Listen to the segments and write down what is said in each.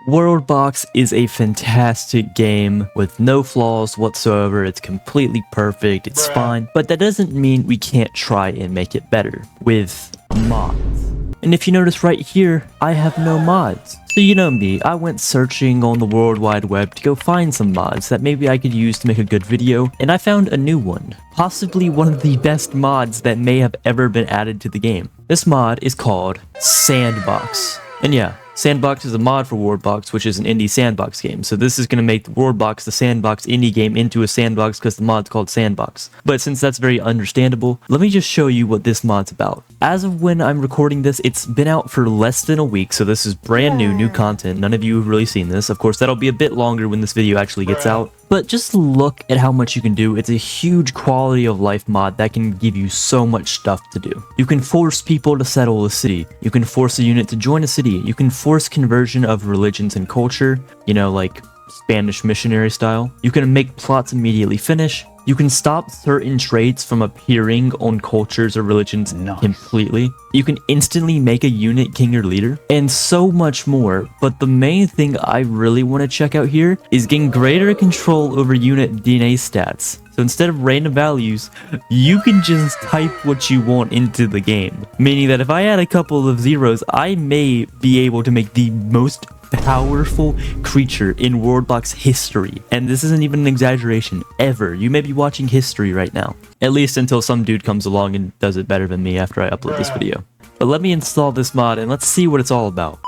Worldbox is a fantastic game with no flaws whatsoever. It's completely perfect, it's fine, but that doesn't mean we can't try and make it better with mods. And if you notice right here, I have no mods. So you know me, I went searching on the World Wide Web to go find some mods that maybe I could use to make a good video, and I found a new one. Possibly one of the best mods that may have ever been added to the game. This mod is called Sandbox. And yeah, Sandbox is a mod for Worldbox, which is an indie sandbox game. So this is going to make Worldbox, the sandbox indie game, into a sandbox because the mod's called Sandbox. But since that's very understandable, let me just show you what this mod's about. As of when I'm recording this, it's been out for less than a week, so this is brand new content. None of you have really seen this. Of course, that'll be a bit longer when this video actually gets out. But just look at how much you can do. It's a huge quality of life mod that can give you so much stuff to do. You can force people to settle a city. You can force a unit to join a city. You can force conversion of religions and culture, you know, like Spanish missionary style. You can make plots immediately finish. You can stop certain traits from appearing on cultures or religions completely. You can instantly make a unit king or leader, and so much more. But the main thing I really want to check out here is getting greater control over unit DNA stats. So instead of random values, you can just type what you want into the game. Meaning that if I add a couple of zeros, I may be able to make the most powerful creature in Worldbox history. And this isn't even an exaggeration, ever. You may be watching history right now. At least until some dude comes along and does it better than me after I upload this video. But let me install this mod and let's see what it's all about.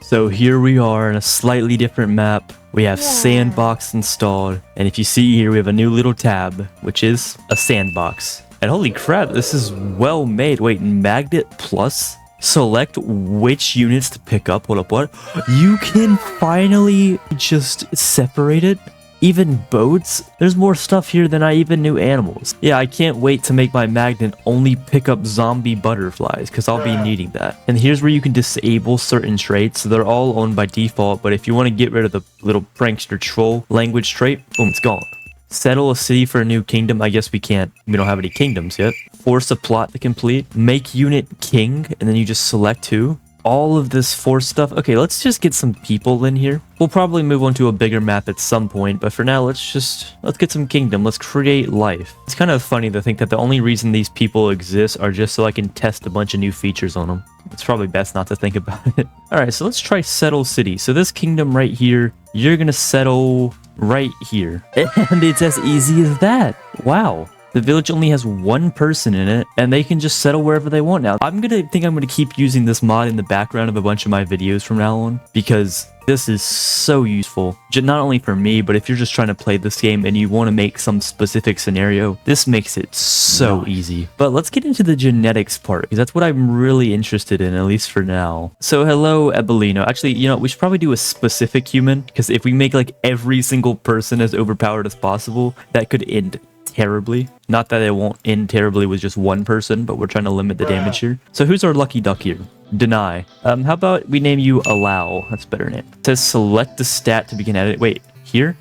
So here we are in a slightly different map. We have Sandbox installed. And if you see here, we have a new little tab, which is a sandbox. And holy crap, this is well made. Wait, Magnet Plus? Select which units to pick up. Hold up, what? You can finally just separate it. Even boats? There's more stuff here than I even knew animals. Yeah, I can't wait to make my magnet only pick up zombie butterflies, because I'll be needing that. And here's where you can disable certain traits. So they're all owned by default, but if you want to get rid of the little prankster troll language trait, boom, it's gone. Settle a city for a new kingdom. I guess we can't. We don't have any kingdoms yet. Force a plot to complete. Make unit king, and then you just select who. All of this force stuff. Okay, let's just get some people in here. We'll probably move on to a bigger map at some point, but for now, let's get some kingdom. Let's create life. It's kind of funny to think that the only reason these people exist are just so I can test a bunch of new features on them. It's probably best not to think about it. All right, so let's try settle city. So this kingdom right here, you're gonna settle right here. And it's as easy as that. Wow. The village only has one person in it, and they can just settle wherever they want now. I'm gonna keep using this mod in the background of a bunch of my videos from now on, because this is so useful. Not only for me, but if you're just trying to play this game and you want to make some specific scenario, this makes it so easy. But let's get into the genetics part, because that's what I'm really interested in, at least for now. So hello, Ebelino. Actually, you know, we should probably do a specific human, because if we make like every single person as overpowered as possible, that could end terribly. Not that it won't end terribly with just one person, but we're trying to limit the damage here. So who's our lucky duck here? Deny. How about we name you Allow? That's a better name. It says select the stat to begin editing. Wait, here?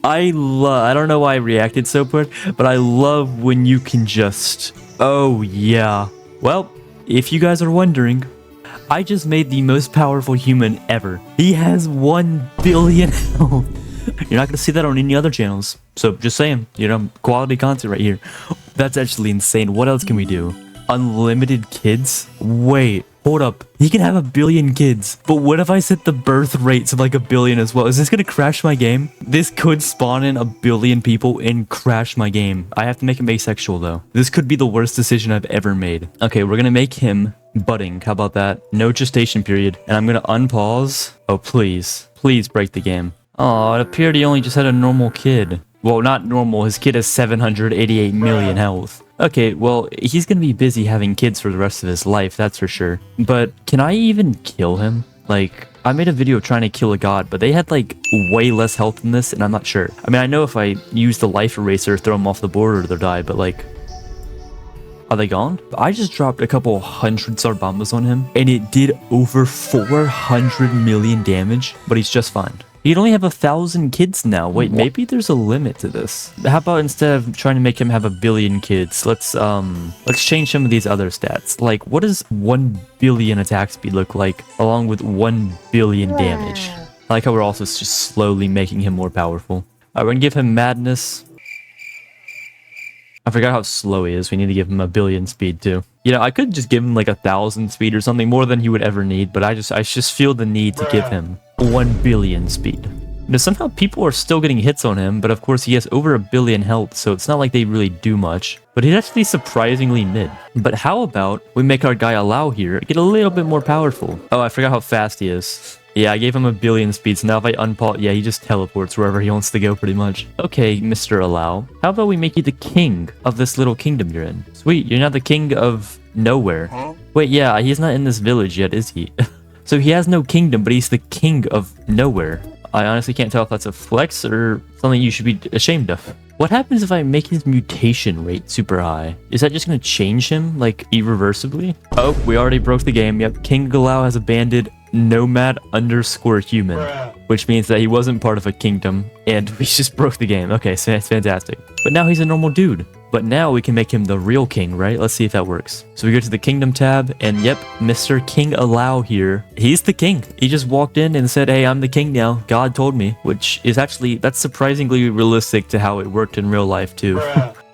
I don't know why I reacted so quick, but I love when you can just... Oh, yeah. Well, if you guys are wondering, I just made the most powerful human ever. He has 1 billion health. You're not going to see that on any other channels. So just saying, you know, quality content right here. That's actually insane. What else can we do? Unlimited kids? Wait, hold up. He can have 1 billion kids. But what if I set the birth rate to like 1 billion as well? Is this going to crash my game? This could spawn in 1 billion people and crash my game. I have to make him asexual though. This could be the worst decision I've ever made. Okay, we're going to make him budding. How about that? No gestation period. And I'm going to unpause. Oh, please. Please break the game. Oh, it appeared he only just had a normal kid. Well, not normal. His kid has 788 million health. Okay, well, he's gonna be busy having kids for the rest of his life, that's for sure. But can I even kill him? Like, I made a video trying to kill a god, but they had like way less health than this, and I'm not sure. I mean, I know if I use the life eraser, throw them off the board, they'll die, but like... Are they gone? I just dropped a couple hundred Sarbombas on him, and it did over 400 million damage, but he's just fine. He'd only have 1,000 kids now. Wait, maybe there's a limit to this. How about instead of trying to make him have 1 billion kids, let's change some of these other stats. Like, what does 1 billion attack speed look like along with 1 billion damage? I like how we're also just slowly making him more powerful. Alright, we're gonna give him madness. I forgot how slow he is. We need to give him 1 billion speed too. You know, I could just give him like 1,000 speed or something, more than he would ever need, but I just feel the need to give him 1 billion speed. Now, somehow people are still getting hits on him, but of course he has over 1 billion health, so it's not like they really do much. But he's actually surprisingly mid. But how about we make our guy Allow here get a little bit more powerful? Oh, I forgot how fast he is. Yeah, I gave him 1 billion speed, so now if I unpause, yeah, he just teleports wherever he wants to go pretty much. Okay, Mr. Allow, how about we make you the king of this little kingdom you're in? Sweet, you're now the king of nowhere. Huh? Wait, yeah, he's not in this village yet, is he? So he has no kingdom, but he's the king of nowhere. I honestly can't tell if that's a flex or something you should be ashamed of. What happens if I make his mutation rate super high? Is that just going to change him, like, irreversibly? Oh, we already broke the game. Yep, King Galau has abandoned nomad_human, which means that he wasn't part of a kingdom, and we just broke the game. Okay, so that's fantastic. But now he's a normal dude. But now we can make him the real king, right? Let's see if that works. So we go to the kingdom tab, and yep, Mr. King Allow here. He's the king. He just walked in and said, hey, I'm the king now. God told me, which is actually, that's surprisingly realistic to how it worked in real life too.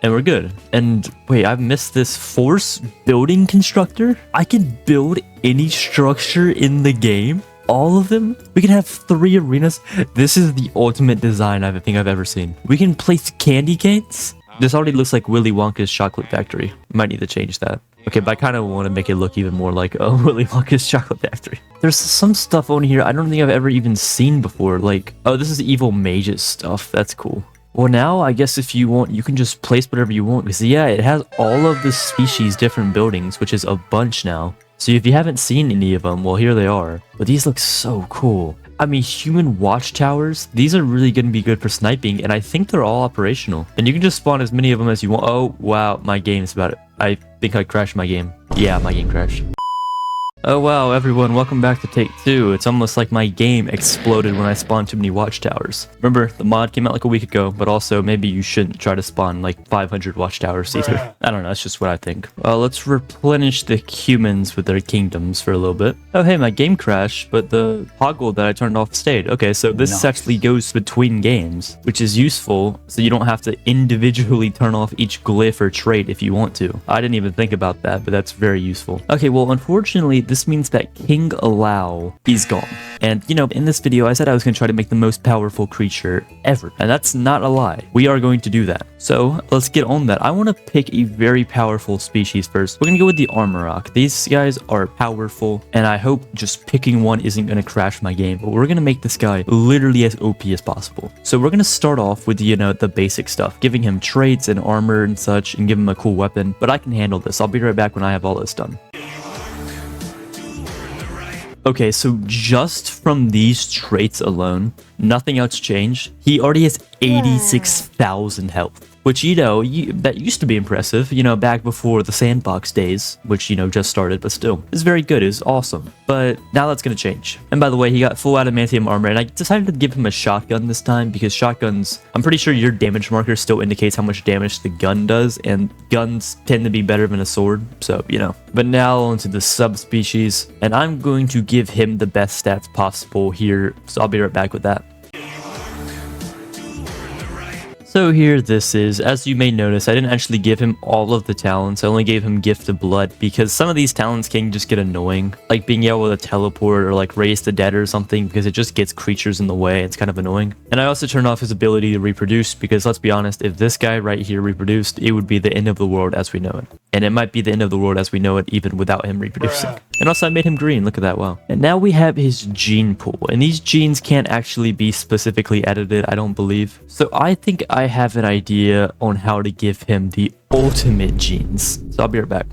And we're good. And wait, I've missed this force building constructor. I can build any structure in the game. All of them? We can have 3 arenas. This is the ultimate design I think I've ever seen. We can place candy canes. This already looks like Willy Wonka's chocolate factory. Might need to change that. Okay, but I kind of want to make it look even more like Willy Wonka's chocolate factory. There's some stuff on here I don't think I've ever even seen before. Like, oh, this is evil mages stuff. That's cool. Well, now I guess if you want, you can just place whatever you want. Because yeah, it has all of the species different buildings, which is a bunch now. So if you haven't seen any of them, well, here they are. But these look so cool. I mean, human watchtowers, these are really going to be good for sniping, and I think they're all operational. And you can just spawn as many of them as you want. Oh, wow, my game's about it. I think I crashed my game. Yeah, my game crashed. Oh wow, everyone, welcome back to Take 2. It's almost like my game exploded when I spawned too many watchtowers. Remember, the mod came out like a week ago, but also maybe you shouldn't try to spawn like 500 watchtowers either. I don't know, that's just what I think. Well, let's replenish the humans with their kingdoms for a little bit. Oh hey, my game crashed, but the toggle that I turned off stayed. Okay, so this actually goes between games, which is useful, so you don't have to individually turn off each glyph or trait if you want to. I didn't even think about that, but that's very useful. Okay, well, unfortunately, this means that King Allow is gone. And, you know, in this video, I said I was going to try to make the most powerful creature ever. And that's not a lie. We are going to do that. So, let's get on that. I want to pick a very powerful species first. We're going to go with the Armorok. These guys are powerful, and I hope just picking one isn't going to crash my game. But we're going to make this guy literally as OP as possible. So, we're going to start off with, you know, the basic stuff. Giving him traits and armor and such, and give him a cool weapon. But I can handle this. I'll be right back when I have all this done. Okay, so just from these traits alone, nothing else changed. He already has 86,000 health. Which, you know, that used to be impressive, you know, back before the sandbox days, which, you know, just started, but still. It's very good, it's awesome. But now that's gonna change. And by the way, he got full adamantium armor, and I decided to give him a shotgun this time, because shotguns, I'm pretty sure your damage marker still indicates how much damage the gun does, and guns tend to be better than a sword, so, you know. But now onto the subspecies, and I'm going to give him the best stats possible here, so I'll be right back with that. So here this is. As you may notice, I didn't actually give him all of the talents. I only gave him Gift of Blood because some of these talents can just get annoying. Like being able to teleport or like raise the dead or something, because it just gets creatures in the way. It's kind of annoying. And I also turned off his ability to reproduce because, let's be honest, if this guy right here reproduced, it would be the end of the world as we know it. And it might be the end of the world as we know it even without him reproducing. And also I made him green. Look at that. Wow. And now we have his gene pool. And these genes can't actually be specifically edited, I don't believe. So I think I have an idea on how to give him the ultimate genes. So I'll be right back.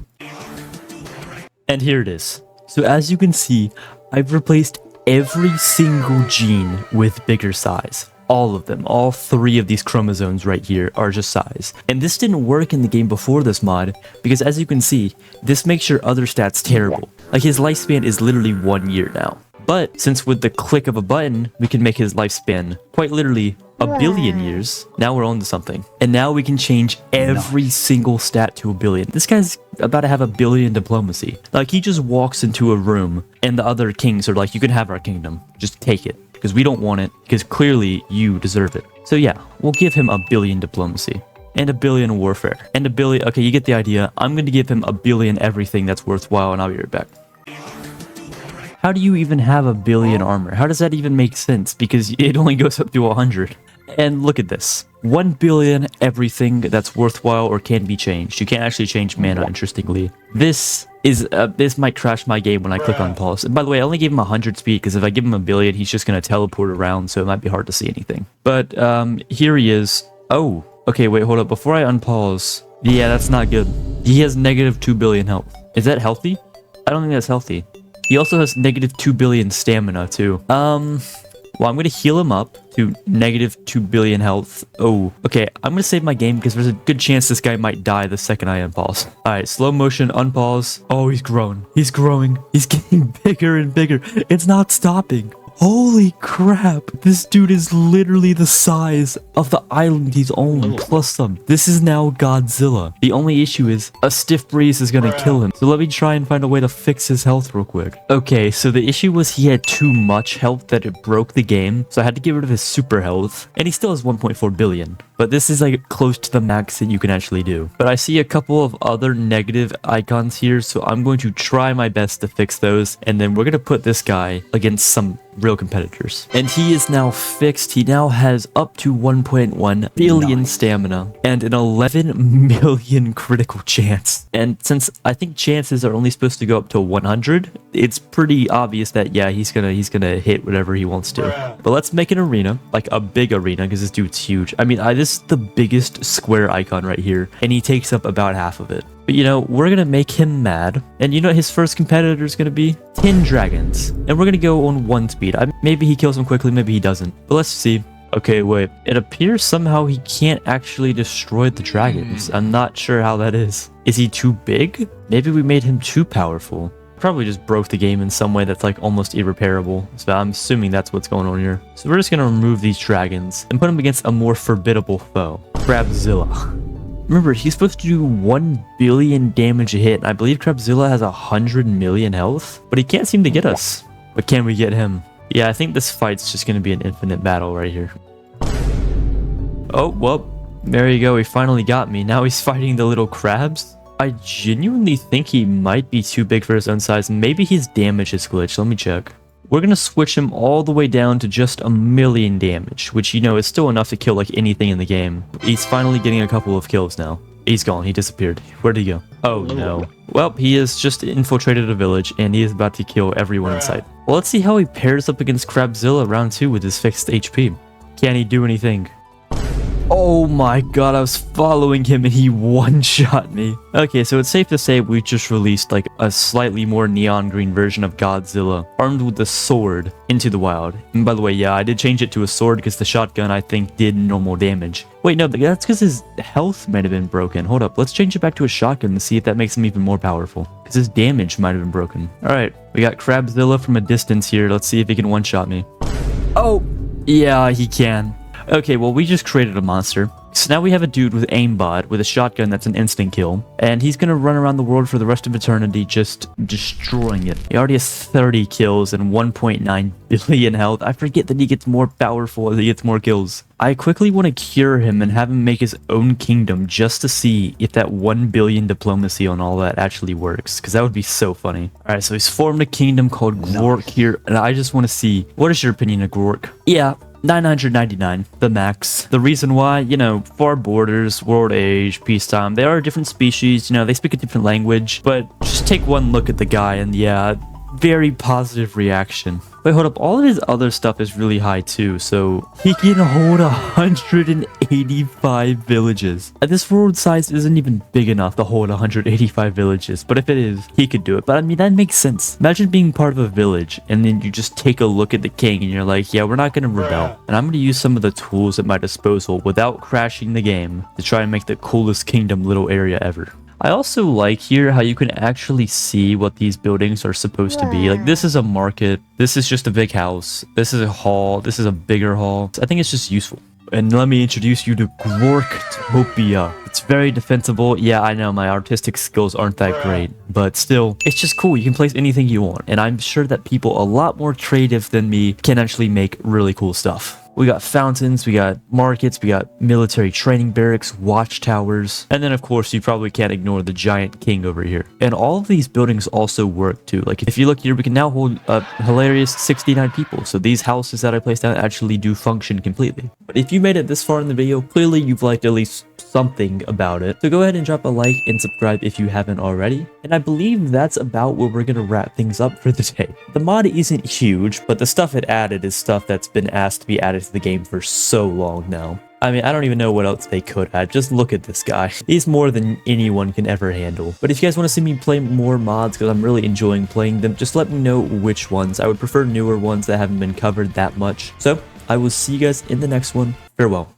And here it is. So as you can see, I've replaced every single gene with bigger size. All of them, all 3 of these chromosomes right here are just size. And this didn't work in the game before this mod, because as you can see, this makes your other stats terrible. Like his lifespan is literally 1 year now. But since with the click of a button, we can make his lifespan quite literally a billion years. Now we're on to something. And now we can change every single stat to a billion. This guy's about to have a billion diplomacy. Like, he just walks into a room and the other kings are like, you can have our kingdom. Just take it. Because we don't want it. Because clearly you deserve it. So yeah, we'll give him a billion diplomacy. And a billion warfare. And a billion... Okay, you get the idea. I'm going to give him a billion everything that's worthwhile, and I'll be right back. How do you even have a billion armor? How does that even make sense? Because it only goes up to 100. And look at this. 1 billion everything that's worthwhile or can be changed. You can't actually change mana, interestingly. This might crash my game when I click on pause. And by the way, I only gave him 100 speed, because if I give him a billion, he's just going to teleport around, so it might be hard to see anything. But here he is. Oh, okay, wait, hold up. Before I unpause... Yeah, that's not good. He has negative 2 billion health. Is that healthy? I don't think that's healthy. He also has negative 2 billion stamina, too. Well, I'm going to heal him up to negative 2 billion health. Oh, okay. I'm going to save my game because there's a good chance this guy might die the second I unpause. All right, slow motion, unpause. Oh, he's growing. He's growing. He's getting bigger and bigger. It's not stopping. Holy crap. This dude is literally the size of the island he's on, plus some. This is now Godzilla. The only issue is a stiff breeze is gonna kill him. So let me try and find a way to fix his health real quick. Okay, so the issue was he had too much health that it broke the game. So I had to get rid of his super health. And he still has 1.4 billion. But this is like close to the max that you can actually do. But I see a couple of other negative icons here. So I'm going to try my best to fix those. And then we're gonna put this guy against some real competitors. And he is now fixed. He now has up to 1.1 billion stamina and an 11 million critical chance. And since I think chances are only supposed to go up to 100, it's pretty obvious that yeah, he's gonna hit whatever he wants to. But let's make an arena, like a big arena, because this dude's huge. I mean, this is the biggest square icon right here, and he takes up about half of it. But you know, we're gonna make him mad. And you know what his first competitor is gonna be? 10 dragons. And we're gonna go on 1 speed. Maybe he kills him quickly, maybe he doesn't. But let's see. Okay, wait. It appears somehow he can't actually destroy the dragons. I'm not sure how that is. Is he too big? Maybe we made him too powerful. Probably just broke the game in some way that's like almost irreparable. So I'm assuming that's what's going on here. So we're just gonna remove these dragons and put them against a more formidable foe. Crabzilla. Remember, he's supposed to do 1 billion damage a hit. And I believe Crabzilla has 100 million health, but he can't seem to get us. But can we get him? Yeah, I think this fight's just going to be an infinite battle right here. Oh, well, there you go. He finally got me. Now he's fighting the little crabs. I genuinely think he might be too big for his own size. Maybe his damage is glitched. Let me check. We're going to switch him all the way down to just 1 million damage, which, you know, is still enough to kill like anything in the game. He's finally getting a couple of kills now. He's gone. He disappeared. Where'd he go? Oh, no. Well, he has just infiltrated a village, and he is about to kill everyone in sight. Well, let's see how he pairs up against Crabzilla round 2 with his fixed HP. Can he do anything? Oh my god, I was following him and he one-shot me. Okay, so it's safe to say we just released like a slightly more neon green version of Godzilla, armed with a sword, into the wild. And by the way, yeah, I did change it to a sword because the shotgun, I think, did normal damage. Wait, no, that's because his health might have been broken. Hold up, let's change it back to a shotgun and see if that makes him even more powerful. Because his damage might have been broken. Alright, we got Crabzilla from a distance here. Let's see if he can one-shot me. Oh, yeah, he can. Okay, well, we just created a monster. So now we have a dude with aimbot with a shotgun that's an instant kill. And he's gonna run around the world for the rest of eternity just destroying it. He already has 30 kills and 1.9 billion health. I forget that he gets more powerful as he gets more kills. I quickly want to cure him and have him make his own kingdom just to see if that 1 billion diplomacy on all that actually works. Because that would be so funny. Alright, so he's formed a kingdom called Gorg here. And I just want to see, what is your opinion of Gorg? Yeah. 999, the max. The reason why, you know, far borders, world age, peacetime, they are a different species, you know, they speak a different language, but just take one look at the guy and yeah, very positive reaction. Wait, hold up, all of his other stuff is really high too, so he can hold 185 villages. This world size isn't even big enough to hold 185 villages, but if it is, he could do it. But I mean, that makes sense. Imagine being part of a village, and then you just take a look at the king, and you're like, yeah, we're not gonna rebel. And I'm gonna use some of the tools at my disposal without crashing the game to try and make the coolest kingdom little area ever. I also like here how you can actually see what these buildings are supposed to be. Like, this is a market, this is just a big house, this is a hall, this is a bigger hall. I think it's just useful. And let me introduce you to Gorktopia. It's very defensible. Yeah, I know my artistic skills aren't that great, but still, it's just cool. You can place anything you want. And I'm sure that people a lot more creative than me can actually make really cool stuff. We got fountains, we got markets, we got military training barracks, watchtowers, and then of course you probably can't ignore the giant king over here. And all of these buildings also work too. Like if you look here, we can now hold a hilarious 69 people. So these houses that I placed down actually do function completely. But if you made it this far in the video, clearly you've liked at least something about it. So go ahead and drop a like and subscribe if you haven't already. And I believe that's about where we're gonna wrap things up for the day. The mod isn't huge, but the stuff it added is stuff that's been asked to be added to the game for so long now. I mean, I don't even know what else they could add. Just look at this guy. He's more than anyone can ever handle. But if you guys want to see me play more mods, because I'm really enjoying playing them, just let me know which ones. I would prefer newer ones that haven't been covered that much. So I will see you guys in the next one. Farewell.